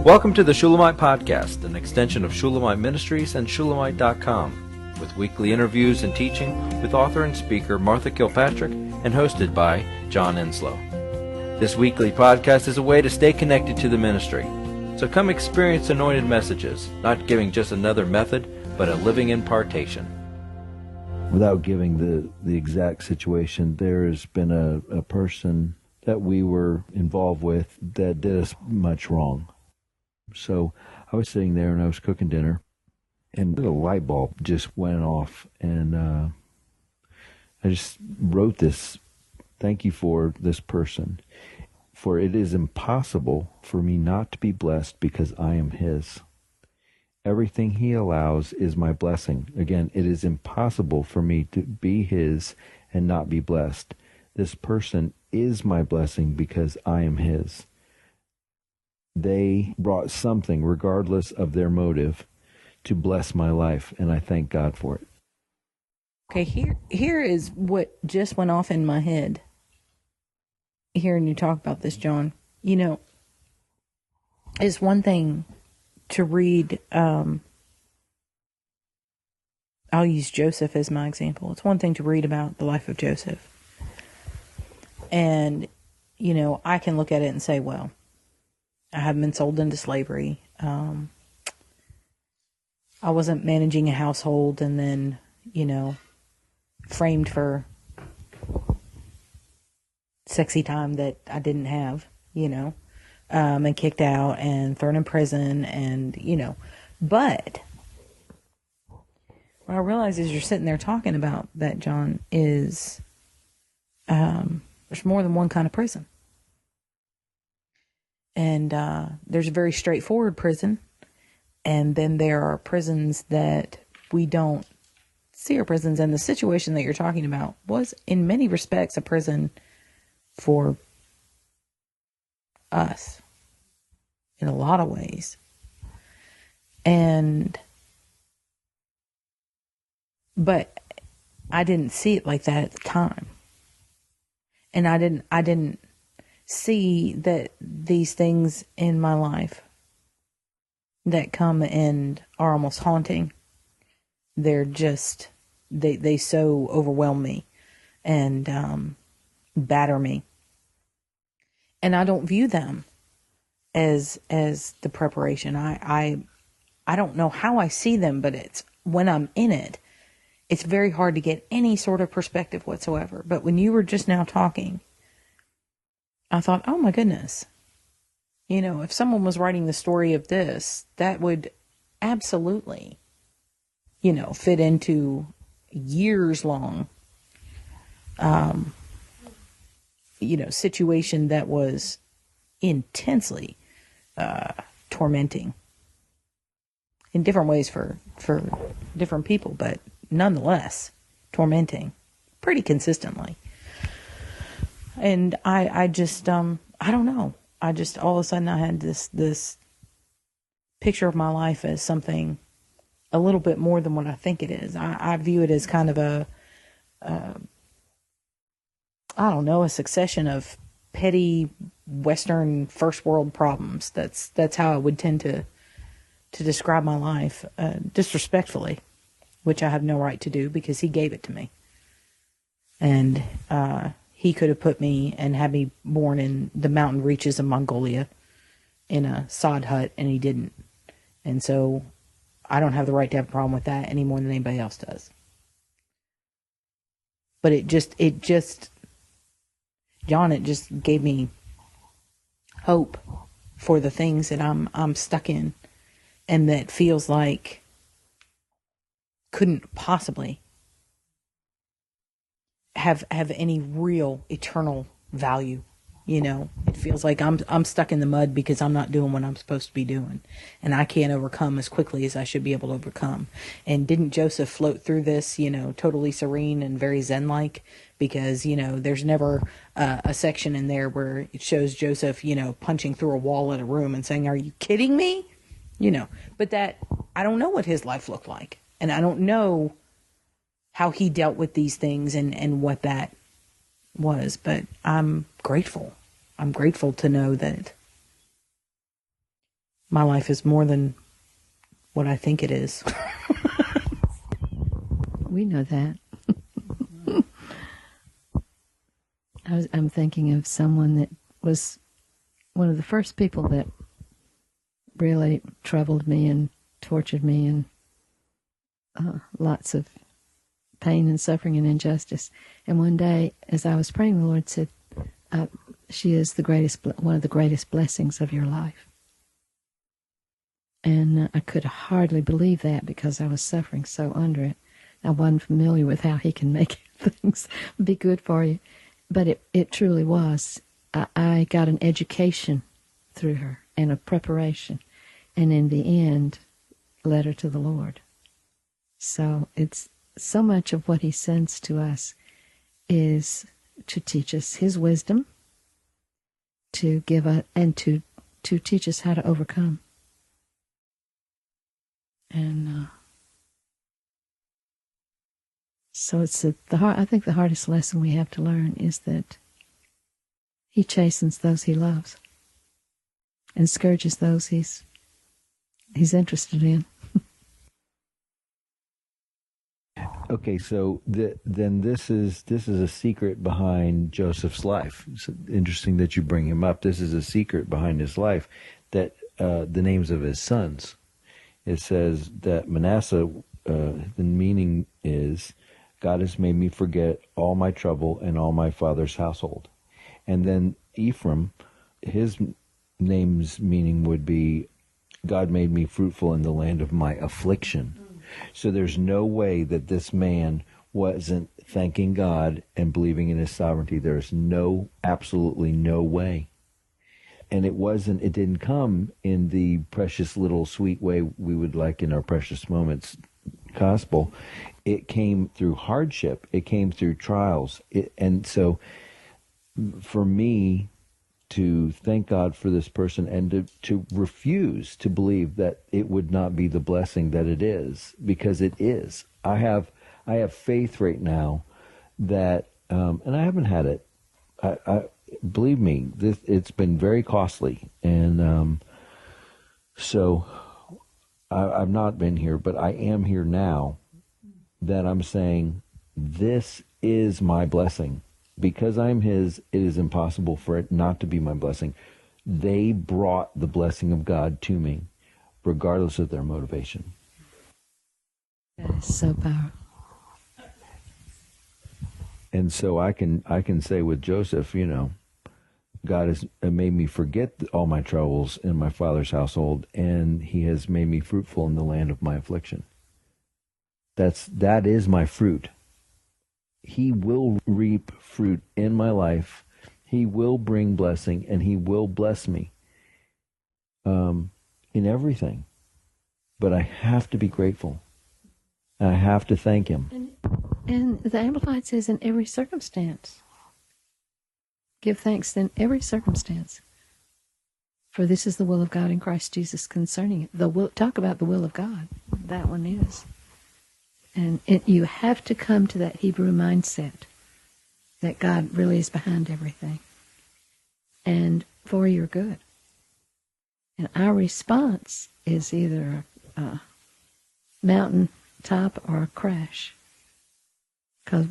Welcome to the Shulamite Podcast, an extension of Shulamite Ministries and Shulamite.com, with weekly interviews and teaching with author and speaker Martha Kilpatrick and hosted by John Enslow. This weekly podcast is a way to stay connected to the ministry. So come experience anointed messages, not giving just another method, but a living impartation. Without giving the exact situation, there has been a person that we were involved with that did us much wrong. So I was sitting there and I was cooking dinner, and the light bulb just went off, and I just wrote this: thank you for this person, for it is impossible for me not to be blessed because I am his. Everything he allows is my blessing. Again, it is impossible for me to be his and not be blessed. This person is my blessing because I am his. They brought something, regardless of their motive, to bless my life, and I thank God for it. Okay, here is what just went off in my head. Hearing you talk about this, John, you know, it's one thing to read, I'll use Joseph as my example. It's one thing to read about the life of Joseph. And, you know, I can look at it and say, well, I haven't been sold into slavery. I wasn't managing a household and then, you know, framed for sexy time that I didn't have, you know, and kicked out and thrown in prison and, you know. But what I realize is you're sitting there talking about that, John, is there's more than one kind of prison. And there's a very straightforward prison. And then there are prisons that we don't see are prisons. And the situation that you're talking about was, in many respects, a prison for us in a lot of ways. But I didn't see it like that at the time. And I didn't see that these things in my life that come and are almost haunting, they're just, they so overwhelm me and batter me. And I don't view them as the preparation. I don't know how I see them, but it's when I'm in it, it's very hard to get any sort of perspective whatsoever. But when you were just now talking, I thought, oh my goodness, you know, if someone was writing the story of this, that would absolutely, you know, fit into years long, you know, situation that was intensely tormenting in different ways for different people, but nonetheless tormenting pretty consistently. And I just, I don't know. I just, all of a sudden I had this picture of my life as something a little bit more than what I think it is. I view it as kind of a succession of petty Western first world problems. That's how I would tend to describe my life, disrespectfully, which I have no right to do because he gave it to me. And, he could have put me and had me born in the mountain reaches of Mongolia in a sod hut, and he didn't. And so I don't have the right to have a problem with that any more than anybody else does. But it just, John, it just gave me hope for the things that I'm stuck in and that feels like couldn't possibly have any real eternal value. You know, it feels like I'm stuck in the mud because I'm not doing what I'm supposed to be doing, and I can't overcome as quickly as I should be able to overcome. And didn't Joseph float through this, you know, totally serene and very Zen-like? Because, you know, there's never a section in there where it shows Joseph, you know, punching through a wall in a room and saying, "Are you kidding me?" You know, but that, I don't know what his life looked like, and I don't know how he dealt with these things and what that was, but I'm grateful. I'm grateful to know that my life is more than what I think it is. We know that. I'm thinking of someone that was one of the first people that really troubled me and tortured me, and lots of pain and suffering and injustice. And one day, as I was praying, the Lord said, she is one of the greatest blessings of your life. And I could hardly believe that, because I was suffering so under it. I wasn't familiar with how he can make things be good for you. But it truly was. I got an education through her and a preparation. And in the end, led her to the Lord. So it's so much of what he sends to us is to teach us his wisdom, to give us, and to teach us how to overcome. And so it's I think the hardest lesson we have to learn is that he chastens those he loves and scourges those he's interested in. Okay, so then this is a secret behind Joseph's life. It's interesting that you bring him up. This is a secret behind his life, that the names of his sons. It says that Manasseh, the meaning is, God has made me forget all my trouble and all my father's household. And then Ephraim, his name's meaning would be, God made me fruitful in the land of my affliction. So there's no way that this man wasn't thanking God and believing in his sovereignty. There's absolutely no way. And it didn't come in the precious little sweet way we would like in our Precious Moments gospel. It came through hardship. It came through trials. And so for me to thank God for this person and to refuse to believe that it would not be the blessing that it is, because it is. I have faith right now that, and I haven't had it. I believe me, it's been very costly, and so I've not been here, but I am here now. That I'm saying, this is my blessing. Because I'm his, it is impossible for it not to be my blessing. They brought the blessing of God to me, regardless of their motivation. That is so powerful. And so I can say with Joseph, God has made me forget all my troubles in my father's household, and he has made me fruitful in the land of my affliction. That is my fruit. He will reap fruit in my life. He will bring blessing, and he will bless me in everything. But I have to be grateful. I have to thank him. And the Amplified says, in every circumstance. Give thanks in every circumstance. For this is the will of God in Christ Jesus concerning it. Talk about the will of God. That one is. And you have to come to that Hebrew mindset that God really is behind everything and for your good. And our response is either a mountain top or a crash, because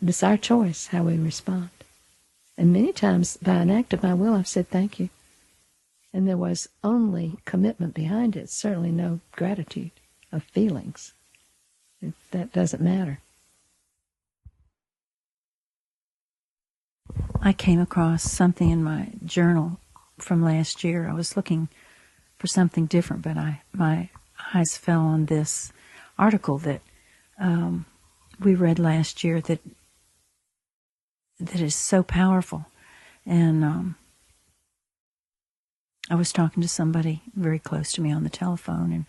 it's our choice how we respond. And many times, by an act of my will, I've said thank you. And there was only commitment behind it, certainly no gratitude of feelings. That doesn't matter. I came across something in my journal from last year. I was looking for something different, but my eyes fell on this article that we read last year that is so powerful. And I was talking to somebody very close to me on the telephone, and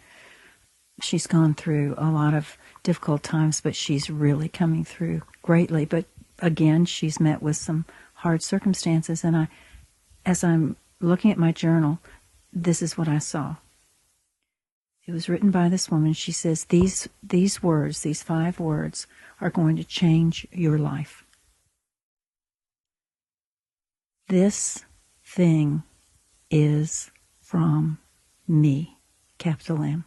she's gone through a lot of difficult times, but she's really coming through greatly. But again, she's met with some hard circumstances, and as I'm looking at my journal, this is what I saw. It was written by this woman. She says, these words, these 5 words, are going to change your life. This thing is from me, capital M.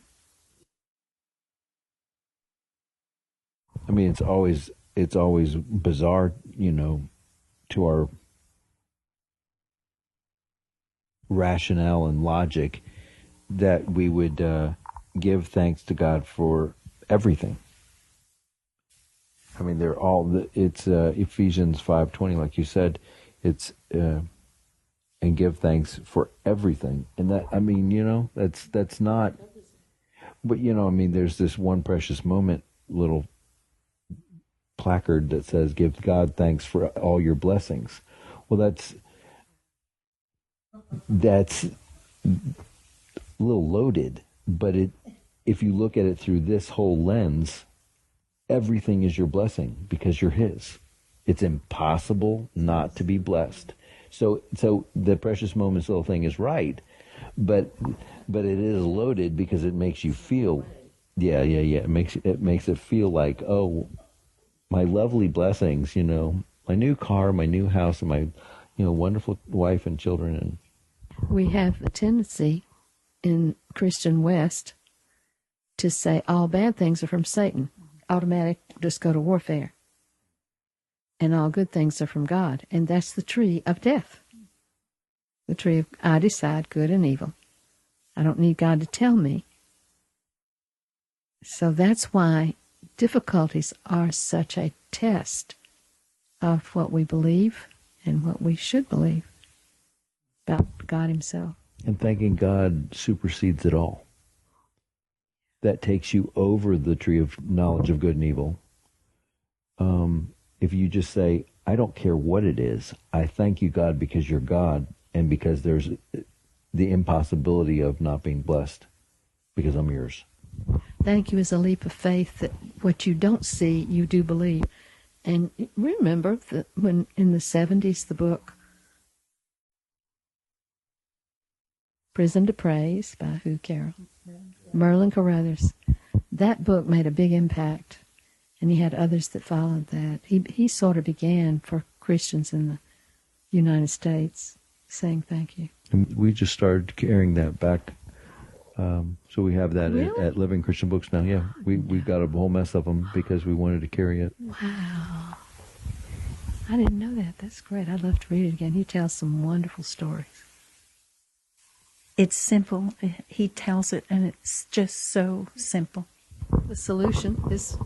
I mean, it's always bizarre, to our rationale and logic that we would give thanks to God for everything. I mean, it's Ephesians 5:20, like you said, it's and give thanks for everything. And that, I mean, that's not, but I mean, there's this one precious moment little placard that says, give God thanks for all your blessings. Well, that's a little loaded, but if you look at it through this whole lens, everything is your blessing because you're His. It's impossible not to be blessed. So the precious moments little thing is right, but it is loaded because it makes you feel, yeah. It makes it feel like, oh, my lovely blessings, my new car, my new house, and my, wonderful wife and children. And we have a tendency in Christian West to say all bad things are from Satan. Automatic, just go to warfare. And all good things are from God. And that's the tree of death. The tree of, I decide good and evil. I don't need God to tell me. So that's why difficulties are such a test of what we believe and what we should believe about God Himself. And thanking God supersedes it all. That takes you over the tree of knowledge of good and evil. If you just say, I don't care what it is, I thank you, God, because you're God, and because there's the impossibility of not being blessed, because I'm yours. Thank you is a leap of faith that what you don't see, you do believe. And remember that when in the 70s, the book Prison to Praise by who, Carol? Merlin Carruthers. That book made a big impact, and he had others that followed that. He sort of began for Christians in the United States saying thank you. And we just started carrying that back. So we have that Really? at Living Christian Books now. Yeah, we've got a whole mess of them because we wanted to carry it. Wow. I didn't know that. That's great. I'd love to read it again. He tells some wonderful stories. It's simple. He tells it, and it's just so simple. The solution is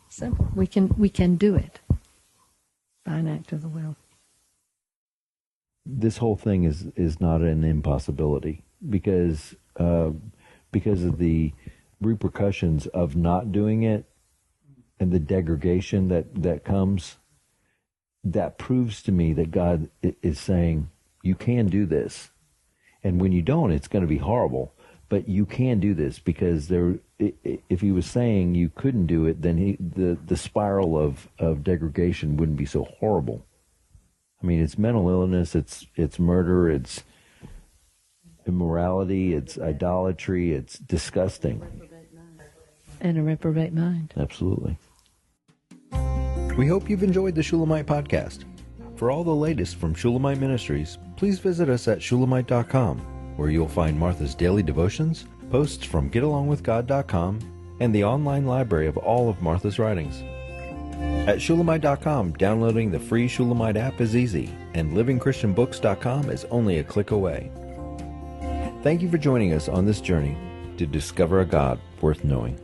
simple. We can do it by an act of the will. This whole thing is not an impossibility because of the repercussions of not doing it and the degradation that comes. That proves to me that God is saying, you can do this. And when you don't, it's going to be horrible. But you can do this because if He was saying you couldn't do it, then the spiral of degradation wouldn't be so horrible. I mean, it's mental illness, it's murder, it's immorality, it's idolatry, it's disgusting. And a reprobate mind. Absolutely. We hope you've enjoyed the Shulamite podcast. For all the latest from Shulamite Ministries, please visit us at Shulamite.com, where you'll find Martha's daily devotions, posts from GetAlongWithGod.com, and the online library of all of Martha's writings. At Shulamite.com, downloading the free Shulamite app is easy, and LivingChristianBooks.com is only a click away. Thank you for joining us on this journey to discover a God worth knowing.